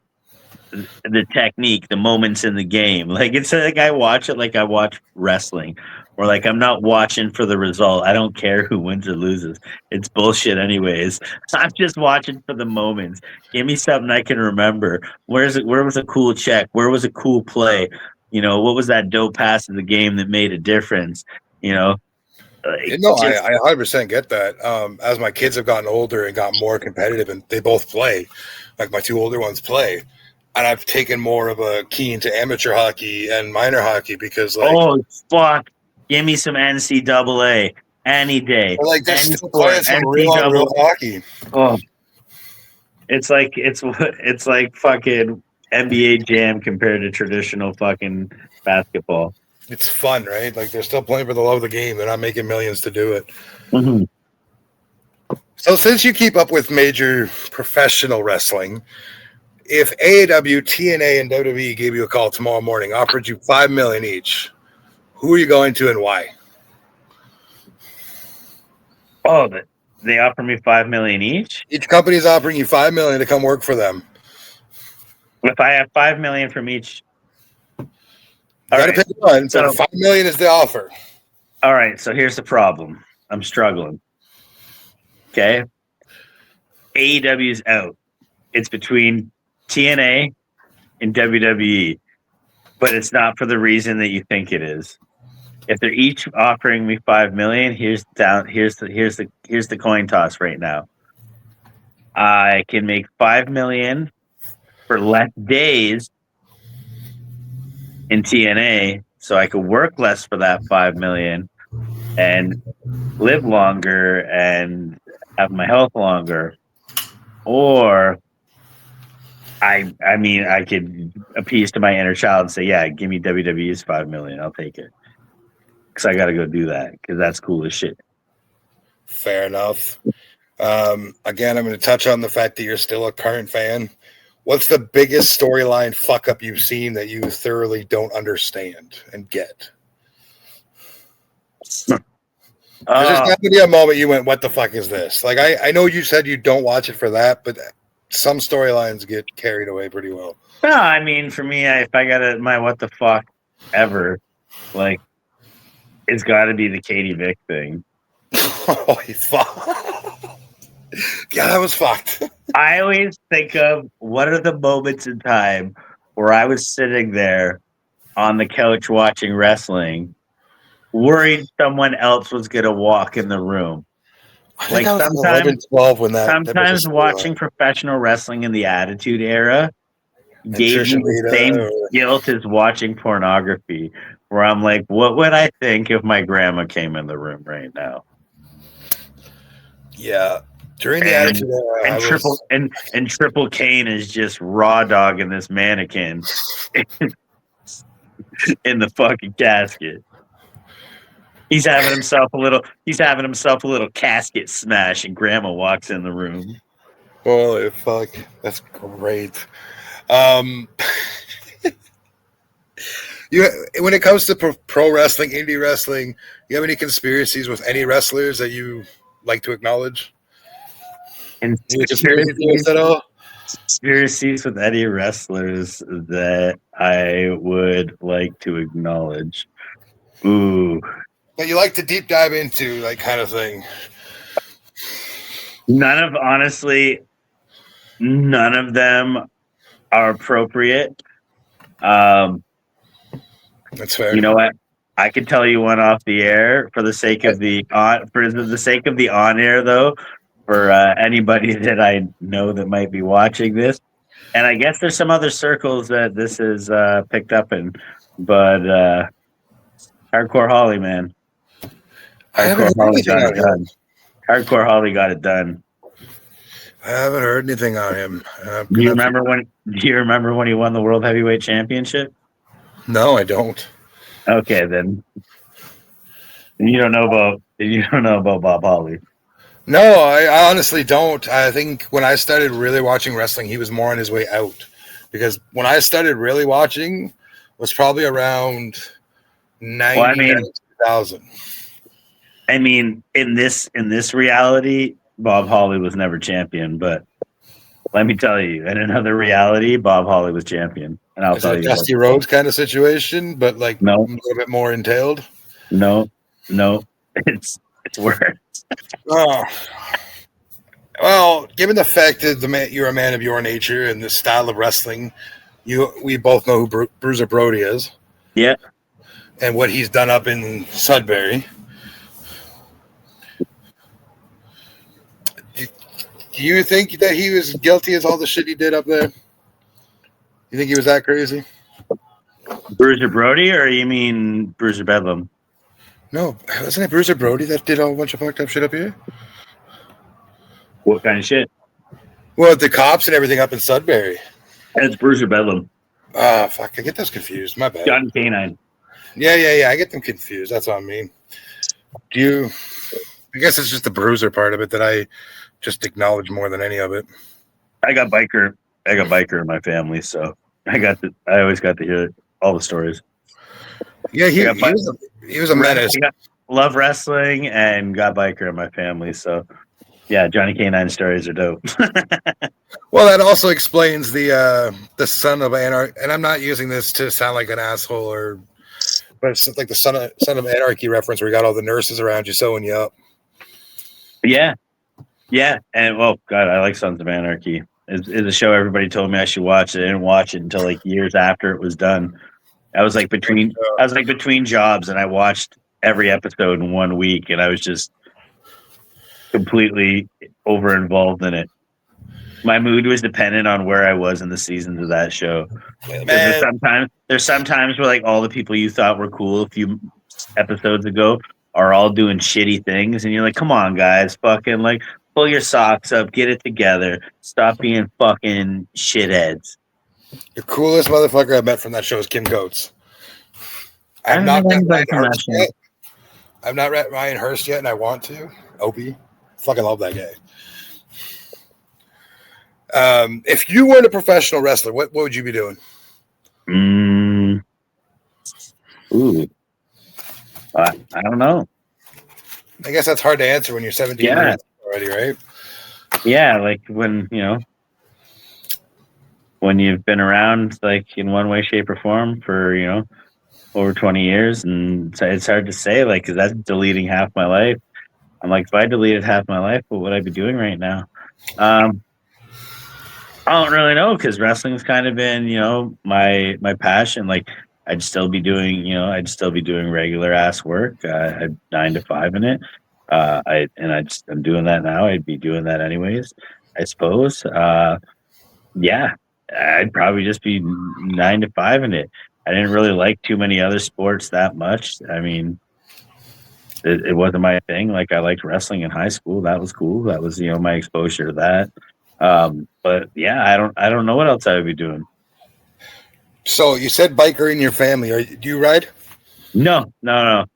the technique, the moments in the game. Like it's like I watch it like I watch wrestling. Or like I'm not watching for the result. I don't care who wins or loses. It's bullshit anyways. I'm just watching for the moments. Give me something I can remember. Where was a cool check? Where was a cool play? What was that dope pass in the game that made a difference? I 100% get that. As my kids have gotten older and got more competitive and they both play, like my two older ones play, and I've taken more of a keen to amateur hockey and minor hockey because oh fuck. Give me some NCAA any day. Like they're still playing some real hockey. Oh, it's like fucking NBA Jam compared to traditional fucking basketball. It's fun, right? Like they're still playing for the love of the game. They're not making millions to do it. Mm-hmm. So since you keep up with major professional wrestling, if AEW, TNA, and WWE gave you a call tomorrow morning, offered you $5 million each, who are you going to and why? Oh, they offer me $5 million each? Each company is offering you $5 million to come work for them. If I have $5 million from each, you got to pick one. So $5 million is the offer. All right. So here's the problem. I'm struggling. Okay. AEW's out. It's between TNA and WWE, but it's not for the reason that you think it is. If they're each offering me $5 million, here's the coin toss right now. I can make $5 million for less days in TNA, so I could work less for that $5 million and live longer and have my health longer. Or I could appease to my inner child and say, yeah, give me WWE's $5 million. I'll take it. Because I got to go do that because that's cool as shit. Fair enough. Again, I'm going to touch on the fact that you're still a current fan. What's the biggest storyline fuck up you've seen that you thoroughly don't understand and get? There's got to be a moment you went, what the fuck is this? Like, I know you said you don't watch it for that, but some storylines get carried away pretty well. No, I mean, for me, if I got my what the fuck ever, like, it's got to be the Katie Vick thing. Oh, he's fucked. Yeah, that was fucked. I always think of what are the moments in time where I was sitting there on the couch watching wrestling, worried someone else was going to walk in the room. Like sometimes 12 when sometimes watching professional wrestling in the Attitude Era gave me the same guilt as watching pornography, where I'm like, what would I think if my grandma came in the room right now? Yeah. During the Attitude Era, and Triple Kane is just raw dogging this mannequin in the fucking casket. He's having himself a little casket smash, and Grandma walks in the room. Holy fuck, that's great. When it comes to pro wrestling, indie wrestling, you have any conspiracies with any wrestlers that you like to acknowledge? And Any conspiracy theorists at all? conspiracies with any wrestlers that I would like to acknowledge. Ooh, That you like to deep dive into, like, kind of thing. honestly, none of them are appropriate. Um, That's fair. you know what? I could tell you one off the air for the sake of the sake of the on air though, for anybody that I know that might be watching this. And I guess there's some other circles that this is picked up in, but Hardcore Holly, man. I haven't Hardcore heard Holly anything got on it him. done. Hardcore Holly got it done. I haven't heard anything on him. Do you remember when he won the World Heavyweight Championship? No, I don't. Okay, then you don't know about Bob Holly. No, I honestly don't. I think when I started really watching wrestling, he was more on his way out. Because when I started really watching was probably around 2000. I mean, in this reality, Bob Holly was never champion, but let me tell you, in another reality, Bob Holly was champion. And I'll Is tell it a you Dusty Rhodes kind of situation, but like No. a little bit more entailed? No, it's worse. Oh. Well, given the fact that you're a man of your nature and the style of wrestling, we both know who Bruiser Brody is. Yeah. And what he's done up in Sudbury. Do you think that he was guilty as all the shit he did up there? You think he was that crazy? Bruiser Brody, or you mean Bruiser Bedlam? No, wasn't it Bruiser Brody that did a bunch of fucked up shit up here? What kind of shit? Well, the cops and everything up in Sudbury. It's Bruiser Bedlam. Ah, fuck, I get those confused. My bad. Johnny Canine. Yeah. I get them confused. That's what I mean. I guess it's just the Bruiser part of it that I just acknowledge more than any of it. I got biker in my family, so I always got to hear all the stories. Yeah, he was a menace. Love wrestling and got biker in my family, so yeah, Johnny Canine stories are dope. Well, that also explains the son of anarchy, and I'm not using this to sound like an asshole, but it's like the son of anarchy reference where you got all the nurses around you sewing you up. Yeah, and well, God, I like Sons of Anarchy. It's a show everybody told me I should watch. I didn't watch it until like years after it was done. I was like between jobs, and I watched every episode in 1 week, and I was just completely over involved in it. My mood was dependent on where I was in the seasons of that show. There's sometimes where like all the people you thought were cool a few episodes ago are all doing shitty things, and you're like, come on, guys, fucking like pull your socks up, get it together, stop being fucking shitheads. The coolest motherfucker I met from that show is Kim Coates. I've not met Ryan Hurst yet. I've not met Ryan Hurst yet, and I want to. Opie. Fucking love that guy. If you weren't a professional wrestler, what would you be doing? Ooh. I don't know. I guess that's hard to answer when you're 17 years already, right? Yeah, like when you've been around like in one way, shape, or form for over 20 years, and it's hard to say, like, because that's deleting half my life. I'm like, if I deleted half my life, what would I be doing right now? I don't really know, because wrestling's kind of been my passion. Like, I'd still be doing regular ass work. I'm 9 to 5 in it. I'm doing that now. I'd be doing that anyways, I suppose. Yeah, I'd probably just be 9 to 5 in it. I didn't really like too many other sports that much. I mean, it wasn't my thing. Like, I liked wrestling in high school. That was cool. That was my exposure to that. But yeah, I don't know what else I would be doing. So you said biker in your family. Do you ride? No. No?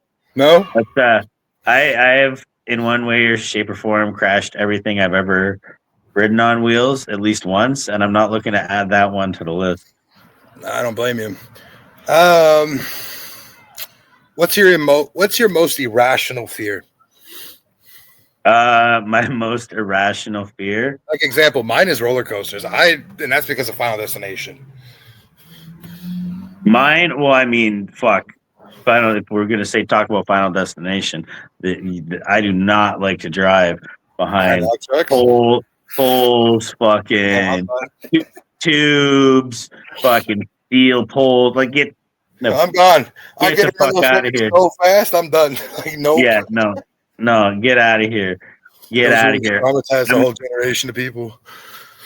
But I have, in one way or shape or form, crashed everything I've ever ridden on wheels at least once, and I'm not looking to add that one to the list. I don't blame you. What's your most irrational fear? My most irrational fear. Like example, mine is roller coasters. And that's because of Final Destination. Mine, well, I mean, fuck. Final. If we're gonna talk about Final Destination, I do not like to drive behind poles, fucking tubes, fucking steel poles. Like I'm gone. I get the fuck out of here so fast. I'm done. Like nope. Yeah, no, get out of here. Get out of here. Traumatize the whole generation of people.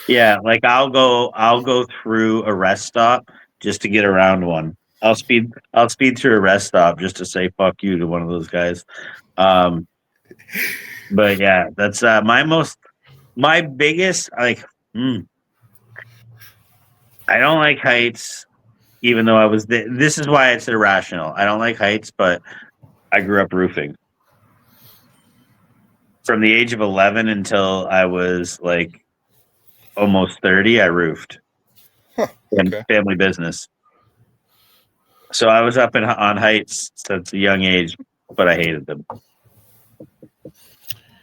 Yeah, like I'll go through a rest stop just to get around one. I'll speed through a rest stop just to say fuck you to one of those guys. But yeah, that's my biggest like I don't like heights, even though I was this is why it's irrational. I don't like heights, but I grew up roofing. From the age of 11 until I was like almost 30, I roofed. Okay. Family business. So I was up on heights since a young age, but I hated them.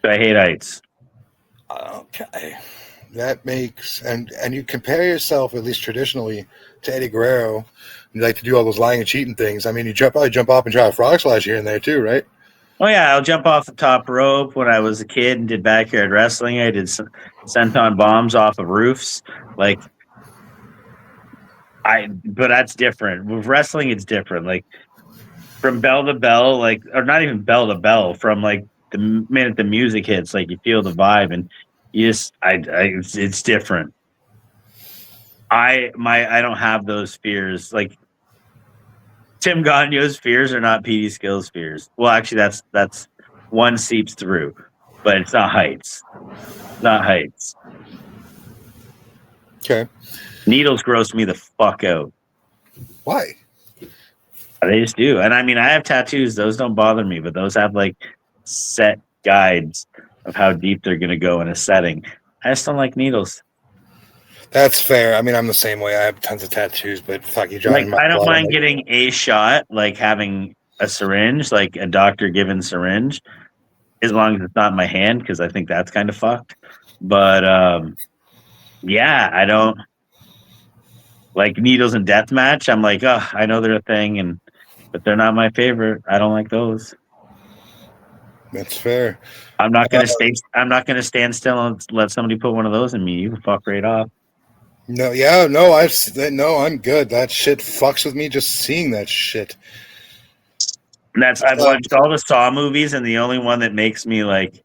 I hate heights. Okay. That makes and you compare yourself, at least traditionally, to Eddie Guerrero. You like to do all those lying and cheating things. I mean, you probably jump off and try a frog splash here and there too, right? Oh yeah, I'll jump off the top rope when I was a kid and did backyard wrestling. I did senton bombs off of roofs. But that's different. With wrestling, it's different. Like from bell to bell, or not even bell to bell. From like the minute the music hits, like you feel the vibe, and you just, it's different. I don't have those fears. Like Tim Gagne's fears are not PD Skillz fears. Well, actually, that's one seeps through, but it's not heights. Not heights. Okay. Needles gross me the fuck out. Why? They just do. And I mean, I have tattoos. Those don't bother me, but those have like set guides of how deep they're going to go in a setting. I just don't like needles. That's fair. I mean, I'm the same way. I have tons of tattoos, but fuck you, John. Like, I don't mind getting a shot, like having a syringe, like a doctor-given syringe, as long as it's not in my hand, because I think that's kind of fucked. But, yeah, I don't like needles in deathmatch. I'm like, oh, I know they're a thing, but they're not my favorite. I don't like those. That's fair. I'm not gonna stand still and let somebody put one of those in me. You can fuck right off. No, I'm good. That shit fucks with me just seeing that shit. I've watched all the Saw movies, and the only one that makes me like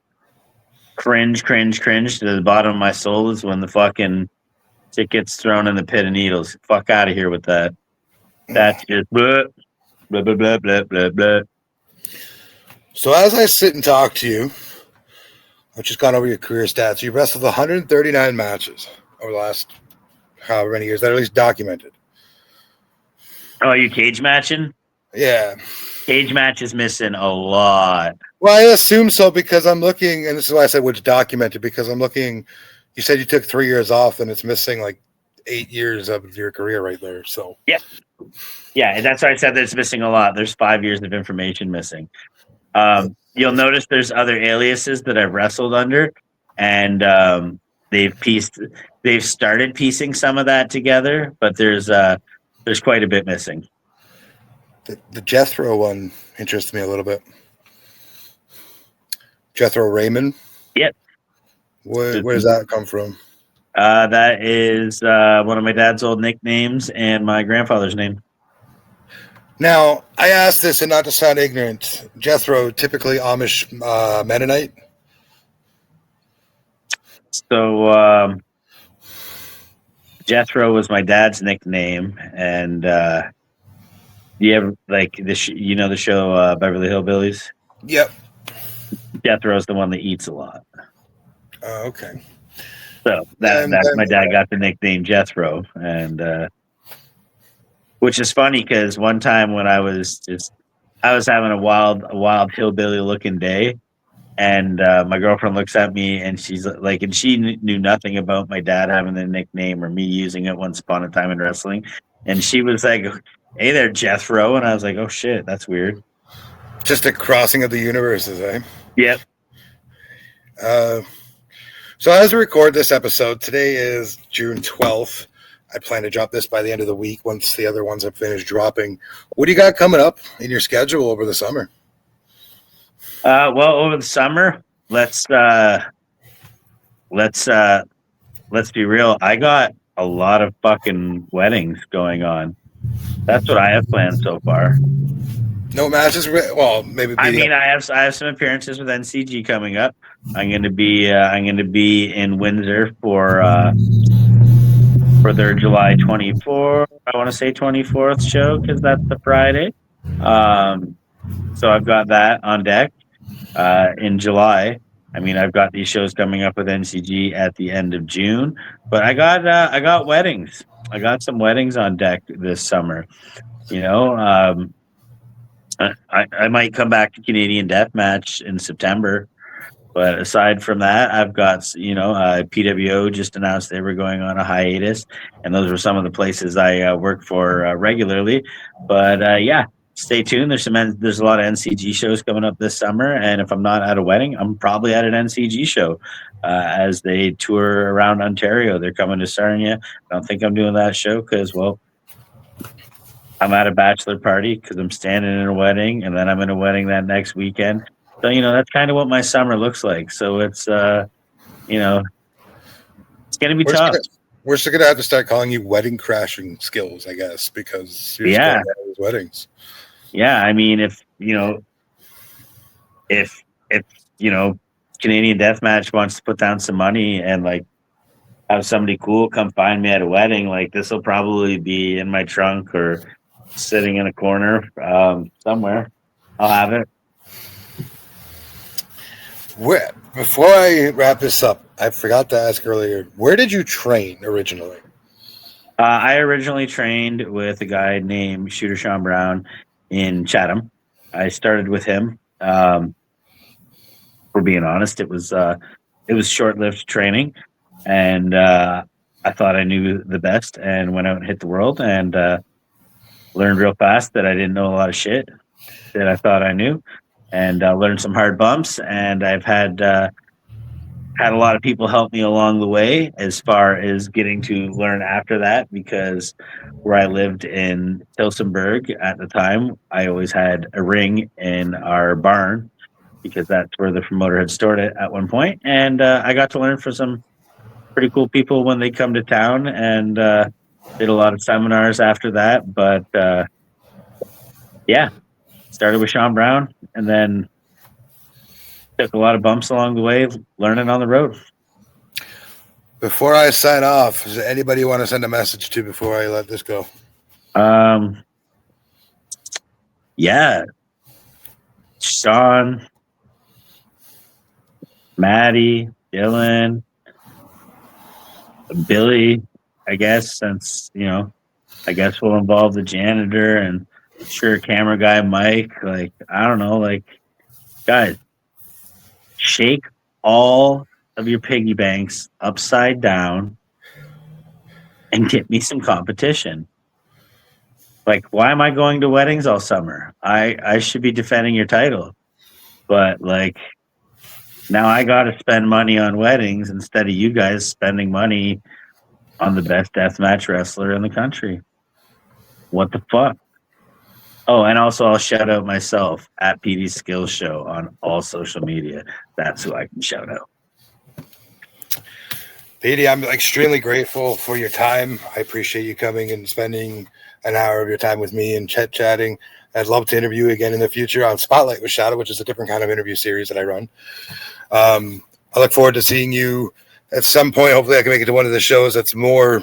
cringe to the bottom of my soul is when the fucking shit gets thrown in the pit of needles. Fuck out of here with that. That's just blah blah blah blah blah blah blah. So as I sit and talk to you, I've just gone over your career stats. You've wrestled 139 matches over the last however many years that are at least documented. Oh, are you cage matching? Yeah. Cage match is missing a lot. Well, I assume so because I'm looking, and this is why I said which documented, because I'm looking, you said you took 3 years off, and it's missing like 8 years of your career right there. So yeah, and that's why I said that it's missing a lot. There's 5 years of information missing. You'll notice there's other aliases that I've wrestled under, and they've started piecing some of that together, but there's quite a bit missing. The Jethro one interests me a little bit. Jethro Raymond? Yep. Where does that come from? That is one of my dad's old nicknames and my grandfather's name. Now, I asked this, and not to sound ignorant, Jethro, typically Amish Mennonite? So Jethro was my dad's nickname, and you ever like this? You know the show Beverly Hillbillies? Yep. Jethro's the one that eats a lot. Okay. So that's my dad got the nickname Jethro, and which is funny because one time when I was having a wild hillbilly looking day, and my girlfriend looks at me and she's like, and she knew nothing about my dad having the nickname or me using it once upon a time in wrestling, and she was like, "Hey there, Jethro," and I was like, "Oh shit, that's weird." Just a crossing of the universes, eh? Yep. So as we record this episode, today is June 12th. I plan to drop this by the end of the week once the other ones have finished dropping. What do you got coming up in your schedule over the summer? Well, over the summer, let's be real. I got a lot of fucking weddings going on. That's what I have planned so far. No matches. Well, maybe. I have some appearances with NCG coming up. I'm going to be in Windsor for their July 24th. I want to say 24th show because that's the Friday. So I've got that on deck in July. I mean, I've got these shows coming up with NCG at the end of June, but I got weddings. I got some weddings on deck this summer. You know, I might come back to Canadian Deathmatch in September, but aside from that, I've got PWO just announced they were going on a hiatus, and those were some of the places I work for regularly. But yeah. Stay tuned. There's a lot of NCG shows coming up this summer, and if I'm not at a wedding, I'm probably at an NCG show as they tour around Ontario. They're coming to Sarnia. I don't think I'm doing that show because, well, I'm at a bachelor party because I'm standing in a wedding, and then I'm in a wedding that next weekend. So that's kind of what my summer looks like. So it's it's gonna be tough. We're still gonna have to start calling you wedding crashing Skillz, I guess, because you're just going to those weddings. Yeah, I mean, if Canadian Deathmatch wants to put down some money and like have somebody cool come find me at a wedding, like this will probably be in my trunk or sitting in a corner somewhere. I'll have it. Before I wrap this up, I forgot to ask earlier, where did you train originally? I originally trained with a guy named Shooter Sean Brown in Chatham. I started with him. For being honest, it was short-lived training, and I thought I knew the best, and went out and hit the world, and learned real fast that I didn't know a lot of shit that I thought I knew, and learned some hard bumps. And I've had a lot of people help me along the way as far as getting to learn after that, because where I lived in Tilsonburg at the time, I always had a ring in our barn because that's where the promoter had stored it at one point. And I got to learn from some pretty cool people when they come to town, and did a lot of seminars after that. But yeah, started with Sean Brown and then took a lot of bumps along the way, learning on the road. Before I sign off, is there anybody you want to send a message to before I let this go? Yeah. Sean, Maddie, Dylan, Billy, I guess, since, I guess we'll involve the janitor and sure camera guy Mike. Like, I don't know, like, guys, shake all of your piggy banks upside down and get me some competition. Like, why am I going to weddings all summer? I should be defending your title. But, like, now I got to spend money on weddings instead of you guys spending money on the best deathmatch wrestler in the country. What the fuck? Oh, and also I'll shout out myself at PD Skillz Show on all social media. That's who I can shout out. PD, I'm extremely grateful for your time. I appreciate you coming and spending an hour of your time with me and chatting. I'd love to interview you again in the future on Spotlight with Shadow, which is a different kind of interview series that I run. I look forward to seeing you at some point. Hopefully I can make it to one of the shows that's more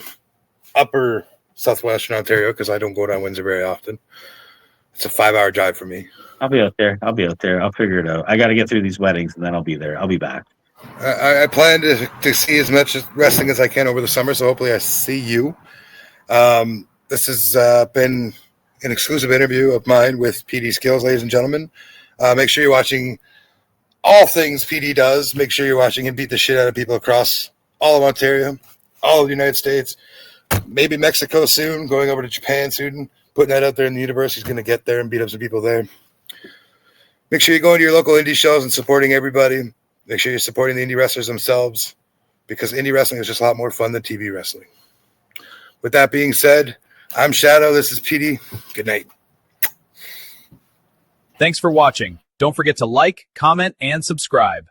upper southwestern Ontario, because I don't go down Windsor very often. It's a 5-hour drive for me. I'll be out there. I'll figure it out. I got to get through these weddings, and then I'll be there. I'll be back. I plan to see as much wrestling as I can over the summer, so hopefully I see you. This has been an exclusive interview of mine with PD Skillz, ladies and gentlemen. Make sure you're watching all things PD does. Make sure you're watching him beat the shit out of people across all of Ontario, all of the United States, maybe Mexico soon, going over to Japan soon. Putting that out there in the universe. He's going to get there and beat up some people there. Make sure you're going to your local indie shows and supporting everybody. Make sure you're supporting the indie wrestlers themselves, because indie wrestling is just a lot more fun than TV wrestling. With that being said, I'm Shadow. This is PD. Good night. Thanks for watching. Don't forget to like, comment, and subscribe.